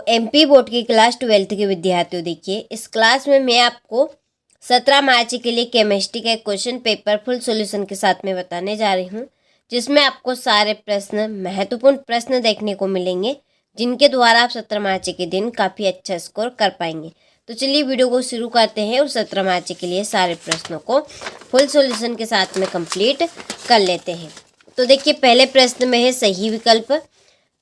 MP board की class 12th के विद्यार्थियों, देखिए इस क्लास में मैं आपको 17 मार्च के लिए केमिस्ट्री का एक क्वेश्चन पेपर फुल सॉल्यूशन के साथ में बताने जा रही हूँ, जिसमें आपको सारे प्रश्न, महत्वपूर्ण प्रश्न देखने को मिलेंगे, जिनके द्वारा आप 17 मार्च के दिन काफ़ी अच्छा स्कोर कर पाएंगे। तो चलिए वीडियो को शुरू करते हैं और 17 मार्च के लिए सारे प्रश्नों को फुल सॉल्यूशन के साथ में कंप्लीट कर लेते हैं। तो देखिए पहले प्रश्न में है सही विकल्प।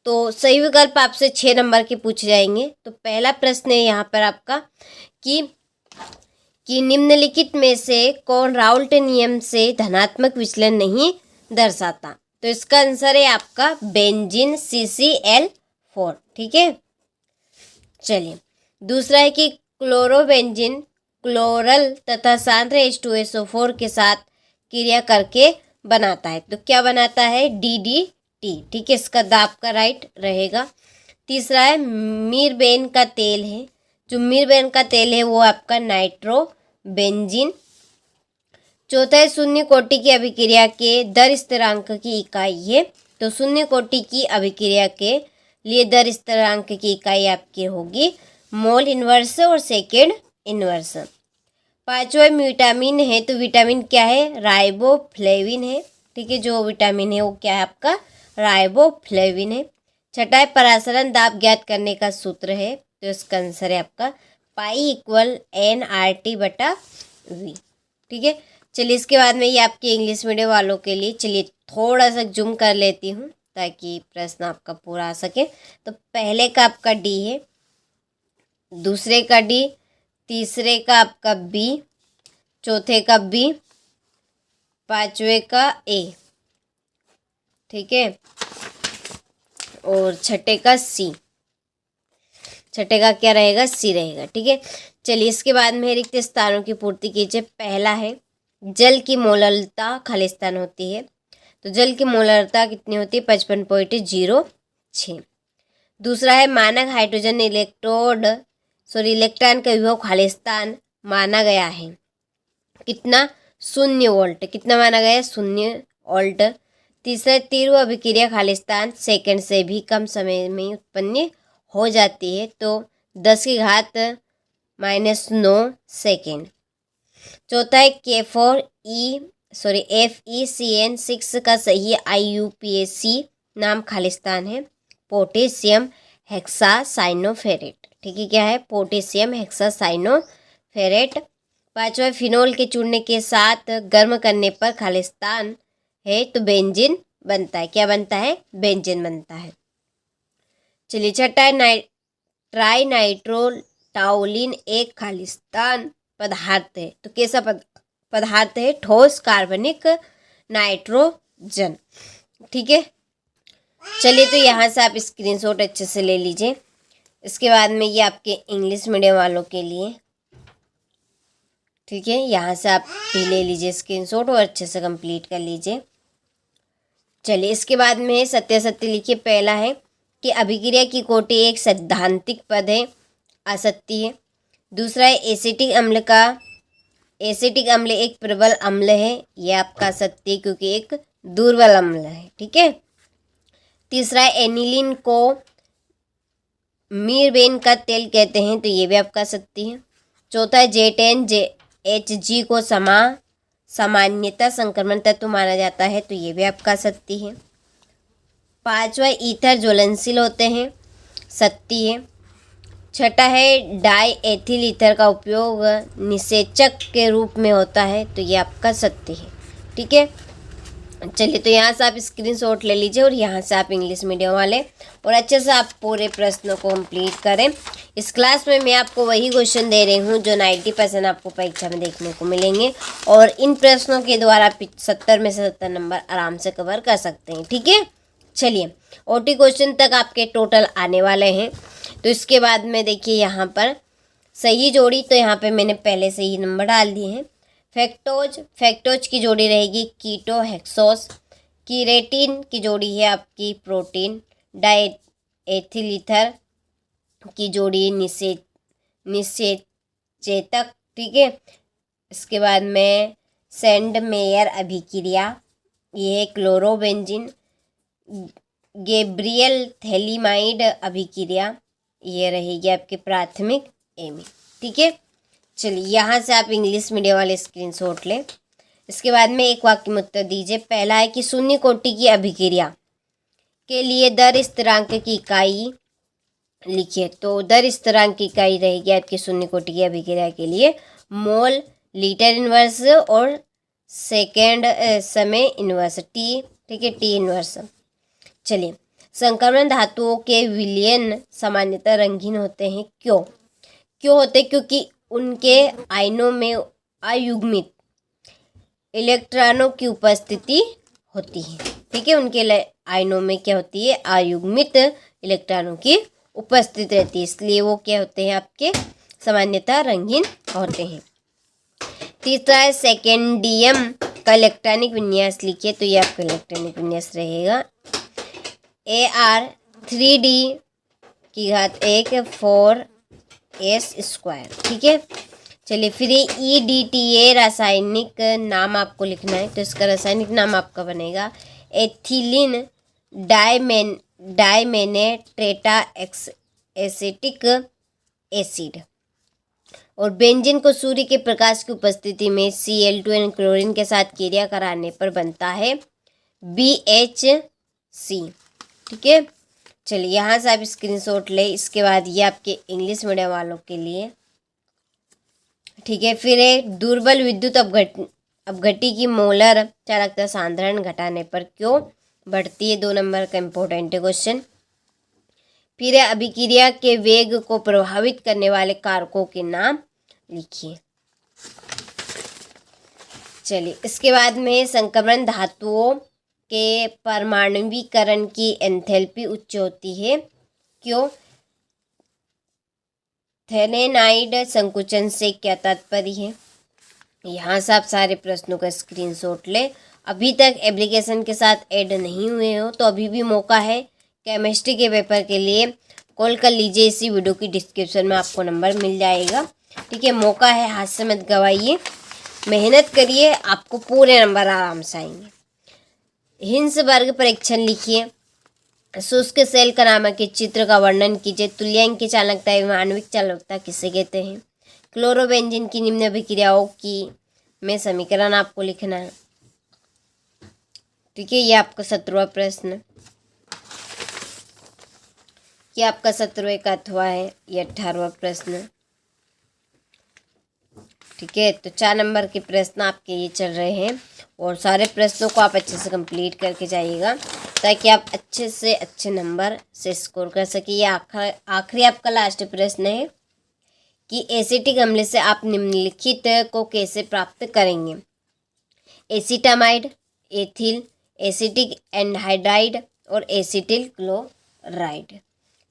तो सही विकल्प आपसे 6 नंबर के पूछे जाएंगे। तो पहला प्रश्न है यहाँ पर आपका कि निम्नलिखित में से कौन राउल्ट नियम से धनात्मक विचलन नहीं दर्शाता। तो इसका आंसर है आपका बेंजीन CCl4। ठीक है, चलिए दूसरा है कि क्लोरोबेंजीन क्लोरल तथा सांद्र H2SO4 के साथ क्रिया करके बनाता है। तो क्या बनाता है? DDT। ठीक है, इसका दाब का राइट रहेगा। तीसरा है मीरबेन का तेल है। जो मीरबेन का तेल है वो आपका नाइट्रोबेंजीन। चौथा है शून्य कोटि की अभिक्रिया के दर स्थिरांक की इकाई है। तो शून्य कोटि की अभिक्रिया के लिए दर स्थिरांक की इकाई आपकी होगी मोल इनवर्स और सेकेंड इनवर्स। पांचवा विटामिन है। तो विटामिन क्या है? राइबोफ्लेविन है। ठीक है, जो विटामिन है वो क्या है आपका? राइबोफ्लेविन है। छठा है परासरण दाब ज्ञात करने का सूत्र है। तो इसका आंसर है आपका पाई इक्वल nRT/V। ठीक है, चलिए इसके बाद में ये आपके इंग्लिश मीडियम वालों के लिए, चलिए थोड़ा सा जूम कर लेती हूँ ताकि प्रश्न आपका पूरा आ सके। तो पहले का आपका D है, दूसरे का D, तीसरे का आपका B, चौथे का B, पांचवे का A। ठीक है, और छठे का C। छठे का क्या रहेगा? C रहेगा। ठीक है, चलिए इसके बाद में रिक्त स्थानों की पूर्ति कीजिए। पहला है जल की मोलरता खालिस्तान होती है। तो जल की मोलरता कितनी होती है? 55.06। दूसरा है मानक हाइड्रोजन इलेक्ट्रॉन का विभव खालिस्तान माना गया है कितना? 0 वोल्ट। कितना माना गया है? 0 वोल्ट। तीसरा तीव्र अभिक्रिया खालिस्तान सेकंड से भी कम समय में उत्पन्न हो जाती है। तो 10⁻⁻9 सेकेंड। चौथा है FeCN6 का सही IUPAC नाम खालिस्तान है पोटेशियम हेक्सासाइनोफेरेट। ठीक है, क्या है? Potassium hexacyanoferrate. पांचवा फिनोल के चूर्णे के साथ गर्म करने पर खालिस्तान है तो बेंजीन बनता है। क्या बनता है? बेंजीन बनता है। चलिए छठा है ट्राई नाइट्रोटाओलिन एक खालिस्तान पदार्थ है। तो कैसा पदार्थ है? ठोस कार्बनिक नाइट्रोजन। ठीक है, चलिए तो यहाँ से आप स्क्रीनशॉट अच्छे से ले लीजिए। इसके बाद में ये आपके इंग्लिश मीडियम वालों के लिए, ठीक है, यहाँ से आप भी ले लीजिए स्क्रीनशॉट और अच्छे से कंप्लीट कर लीजिए। चलिए इसके बाद में सत्यासत्य लिखिए। पहला है कि अभिक्रिया की कोटि एक सैद्धांतिक पद है, असत्य है। दूसरा है एसिटिक अम्ल एक प्रबल अम्ल है, यह आपका सत्य है क्योंकि एक दुर्बल अम्ल है। ठीक है। तीसरा है एनिलीन को मीरबेन का तेल कहते हैं, तो ये भी आपका सत्य है। चौथा है Z10HG को सामान्यतः संक्रमण तत्व माना जाता है, तो ये भी आपका सत्य है। पांचवा ईथर ज्वलनशील होते हैं, सत्य है। छठा है डाई एथिल ईथर का उपयोग निषेचक के रूप में होता है, तो ये आपका सत्य है। ठीक है, चलिए तो यहाँ से आप स्क्रीनशॉट ले लीजिए और यहाँ से आप इंग्लिश मीडियम वाले और अच्छे से आप पूरे प्रश्नों को कंप्लीट करें। इस क्लास में मैं आपको वही क्वेश्चन दे रही हूँ जो 90% आपको परीक्षा में देखने को मिलेंगे और इन प्रश्नों के द्वारा 70 में से 70 नंबर आराम से कवर कर सकते हैं। ठीक है, चलिए OT क्वेश्चन तक आपके टोटल आने वाले हैं। तो इसके बाद में देखिए यहाँ पर सही जोड़ी, तो यहाँ पर मैंने पहले से ही नंबर डाल दिए हैं। फैक्टोज की जोड़ी रहेगी कीटो हेक्सोस। कीरेटिन की जोड़ी है आपकी प्रोटीन। डायएथिल ईथर की जोड़ी निषेचेतक। ठीक है, इसके बाद में सेंड मेयर अभिक्रिया, ये है क्लोरोबेंजीन। गैब्रियल थैलिमाइड अभिक्रिया, ये रहेगी आपकी प्राथमिक एम ए। ठीक है, चलिए यहाँ से आप इंग्लिश मीडियम वाले स्क्रीनशॉट लें। इसके बाद में एक वाक्य में उत्तर दीजिए। पहला है कि शून्य कोटि की अभिक्रिया के लिए दर स्थिरांक की इकाई लिखिए। तो दर स्थिरांक की इकाई रहेगी आपकी शून्य कोटि की अभिक्रिया के लिए मोल, लीटर इनवर्स और सेकेंड समय इनवर्स टी। ठीक है, टी इनवर्स। चलिए, संक्रमण धातुओं के विलयन सामान्यतः रंगीन होते हैं। क्यों होते? क्योंकि उनके आयनों में अयुग्मित इलेक्ट्रॉनों की उपस्थिति होती है। ठीक है, उनके आयनों में क्या होती है? अयुग्मित इलेक्ट्रॉनों की उपस्थित रहती है, इसलिए वो क्या होते हैं? आपके सामान्यतः रंगीन होते हैं। तीसरा है सेकेंडियम का इलेक्ट्रॉनिक विन्यास लिखिए। तो ये आपका इलेक्ट्रॉनिक विन्यास रहेगा Ar3d⁴ 4s²। ठीक है, चलिए फिर ये EDTA रासायनिक नाम आपको लिखना है। तो इसका रासायनिक नाम आपका बनेगा एथिलीन डायमेनेट्रेटा एसिटिक एसिड। और बेंजीन को सूर्य के प्रकाश की उपस्थिति में Cl2n क्लोरीन के साथ क्रिया कराने पर बनता है BHC। ठीक है, चलिए यहाँ से आप स्क्रीनशॉट ले। इसके बाद ये आपके इंग्लिश मीडियम वालों के लिए। ठीक है, फिर एक दुर्बल विद्युत अपघटी की मोलर चालकता सांद्रण घटाने पर क्यों बढ़ती है? 2 नंबर का इम्पोर्टेंट क्वेश्चन। फिर है अभिक्रिया के वेग को प्रभावित करने वाले कारकों के नाम लिखिए। चलिए, इसके बाद में संक्रमण धातुओं के परमाणुवीकरण की एंथैल्पी उच्च होती है। क्यों? थेलेनाइड संकुचन से क्या तात्पर्य है? यहाँ से आप सारे प्रश्नों का स्क्रीनशॉट ले। अभी तक एप्लीकेशन के साथ ऐड नहीं हुए हो तो अभी भी मौका है। केमिस्ट्री के पेपर के लिए कॉल कर लीजिए, इसी वीडियो की डिस्क्रिप्शन में आपको नंबर मिल जाएगा। ठीक है, मौका है, हाथ से मत गवाइए, मेहनत करिए, आपको पूरे नंबर आराम से आएंगे। हिंसबर्ग परीक्षण लिखिए। शुष्क सेल का नामक चित्र का वर्णन कीजिए। तुल्यांक की चालकता एवं आणविक चालकता किसे कहते हैं? क्लोरोबेंजीन की निम्न अभिक्रियाओं की में समीकरण आपको लिखना है। ठीक है, ये आपका 17वां प्रश्न। ये आपका 17वें का अथवा है। ये 18वां प्रश्न। ठीक है, तो 4 नंबर के प्रश्न आपके ये चल रहे हैं और सारे प्रश्नों को आप अच्छे से कंप्लीट करके जाइएगा ताकि आप अच्छे से अच्छे नंबर से स्कोर कर सके। ये आखिरी आपका लास्ट प्रश्न है कि एसिटिक अम्ल से आप निम्नलिखित को कैसे प्राप्त करेंगे? एसिटामाइड, एथिल, एसिटिक एनहाइड्राइड और एसिटिल क्लोराइड।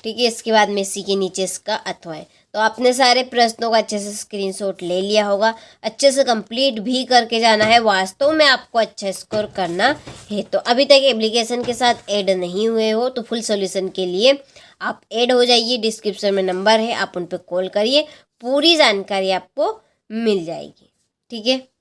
ठीक है, इसके बाद में इसी के नीचे इसका अथवा है। तो आपने सारे प्रश्नों का अच्छे से स्क्रीनशॉट ले लिया होगा, अच्छे से कंप्लीट भी करके जाना है। वास्तव में आपको अच्छा स्कोर करना है। तो अभी तक एप्लीकेशन के साथ ऐड नहीं हुए हो तो फुल सॉल्यूशन के लिए आप ऐड हो जाइए। डिस्क्रिप्शन में नंबर है, आप उन पर कॉल करिए, पूरी जानकारी आपको मिल जाएगी। ठीक है।